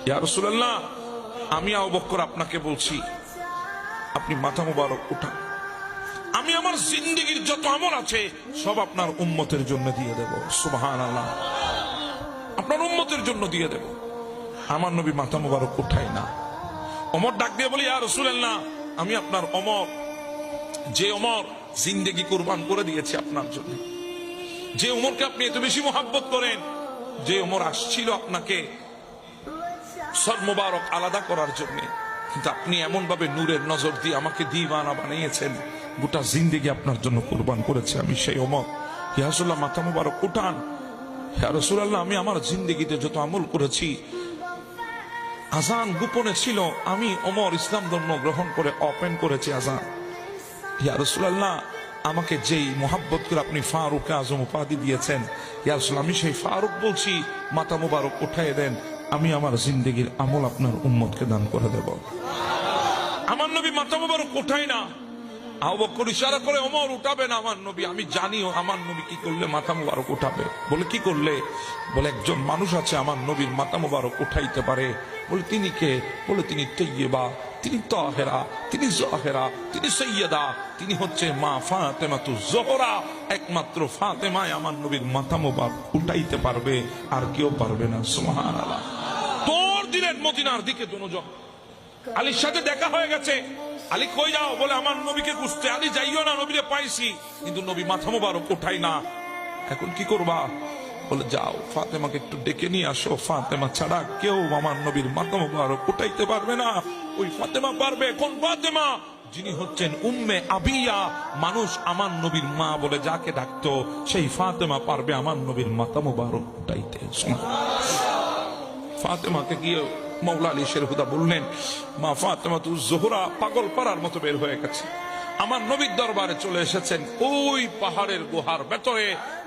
ইয়া রাসূলুল্লাহ, আমি আবু বকর আপনাকে বলছি, আপনি মাথা মুবারক উঠান, আমি আমার জিন্দেগীর যত আমল আছে সব আপনার উম্মতের জন্য দিয়ে দেব। সুবহানাল্লাহ, আপনার উম্মতের জন্য দিয়ে দেব। আমার নবী মাথা মুবারক উঠাই না। ওমর ডাক দিয়ে বলি, ইয়া রাসূলুল্লাহ, আমি আপনার ওমর, যে ওমর জিন্দেগি কুরবান করে দিয়েছে আপনার জন্য, যে ওমরকে আপনি এত বেশি মোহাব্বত করেন, যে ওমর আসছিল আপনাকে সর মুবারক আলাদা করার জন্য, কিন্তু আপনি এমন ভাবে নূরের নজর দিয়ে আমাকে দিওয়ানা বানিয়েছেন, গোটা জিন্দেগি আপনার জন্য কুরবান করেছে আমি সেই ওমর। ইয়া রাসূলুল্লাহ, মাথা মুবারক উঠান। ইয়া রাসূলুল্লাহ, আমি আমার জিন্দেগিতে যত আমল করেছি, আজান গোপনে ছিল, আমি ওমর ইসলাম ধর্ম গ্রহণ করে ওপেন করেছি আজান। ইয়া রাসূলুল্লাহ, আমাকে যেই মোহাব্বত করে আপনি ফারুক আজম উপাধি দিয়েছেন, ইয়া রাসূলুল্লাহ, আমি সেই ফারুক বলছি, মাথা মুবারক উঠাই দেন, আমি আমার জিন্দেগির আমল আপনার উম্মতকে দান করে দেব। আমার নবী মাথা মুবারক উঠাই না। আবু বকর ইশারা করে, ওমর উঠাবে না আমার নবী। আমি জানিও আমার নবী কি করলে মাথা মুবারক উঠাবে। বলে কি করলে? বলে একজন মানুষ আছে আমার নবীর মাথা মুবারক উঠাইতে পারে। বলে তিনি কে? বলে তিনি তাইয়্যিবা, তিনি তাহেরা, তিনি জাহেরা, তিনি সাইয়্যিদা, তিনি হচ্ছে মা ফাতেমাতুজ জোহরা। একমাত্র ফাতেমাই আমার নবীর মাথা মুবারক উঠাইতে পারবে, আর কেউ পারবে না। সুবহানাল্লাহ। তোর দিলেন মদিনার দিকে দুজন। আলীর সাথে দেখা হয়ে গেছে। আলী কই যাও? বলে আমার নবীকে খুঁজতে। আলী যাইও না, নবীরে পাইছি, কিন্তু নবী মাথা মুবারক উঠাই না। এখন কি করবা? বলে যাও ফাতেমাকে একটু ডেকে নিয়ে আসো। ফাতেমা ছাড়া কেউ আমার নবীর মাথা মুবারক উঠাইতে পারবে না। ওই ফাতেমা পারবে। কোন ফাতেমা? যিনি হচ্ছেন উম্মে আবিয়া, মানুষ আমার নবীর মা বলে যাকে ডাকতো, সেই ফাতেমা পারবে আমার নবীর মাথা মুবারক উঠাইতে। ফাতেমাকে গিয়ে মওলা আলী শেরহুদা বললেন, মা ফাতেমাতুজ জোহরা পাগল পাড়ার মতো বের হয়ে গেছে, আমার নবীর দরবারে চলে এসেছেন। ওই পাহাড়ের গুহার ভেতরে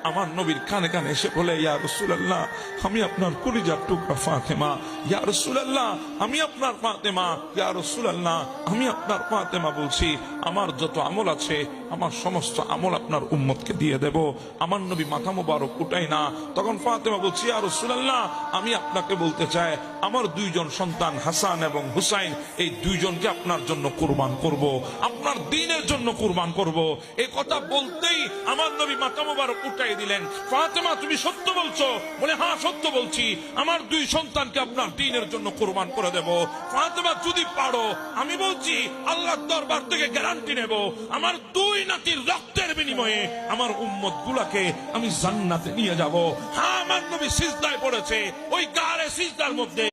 আমার নবীর কানে কানে এসে বলে, ইয়া রাসূলুল্লাহ, আমি আপনার কলিজার টুকরা ফাতেমা। ইয়া রাসূলুল্লাহ, আমি আপনার ফাতেমা। ইয়া রাসূলুল্লাহ, আমি আপনার ফাতেমা বলছি, আমার যত আমল আছে, আমার সমস্ত আমল আপনার উম্মতকে দিয়ে দেব। আমার নবী মাথা মুবারক উঠাই না। তখন ফাতেমা বলছি, ইয়া রাসূলুল্লাহ, আমি আপনাকে বলতে চাই, আমার দুইজন সন্তান হাসান এবং হুসাইন, এই দুইজনকে আপনার জন্য কুরবান করব, আপনার দ্বীনের জন্য কুরবান করব। এই কথা বলতেই আমার নবী মাথা মুবারক উঠাই দিলেন। ফাতেমা, তুমি সত্য বলছো? বলে হ্যাঁ, সত্য বলছি, আমার দুই সন্তানকে আপনার দ্বীনের জন্য কুরবান করে দেব। ফাতেমা, যদি পারো, আমি বলছি আল্লাহর দরবার থেকে গ্যারান্টি নেব, আমার দুই নাতির রক্তের বিনিময়ে আমার উম্মত গুলাকে আমি জান্নাতে নিয়ে যাব। হ্যাঁ, আমার নবী সিজদায় পড়েছে, ওই গারে সিজদার মধ্যে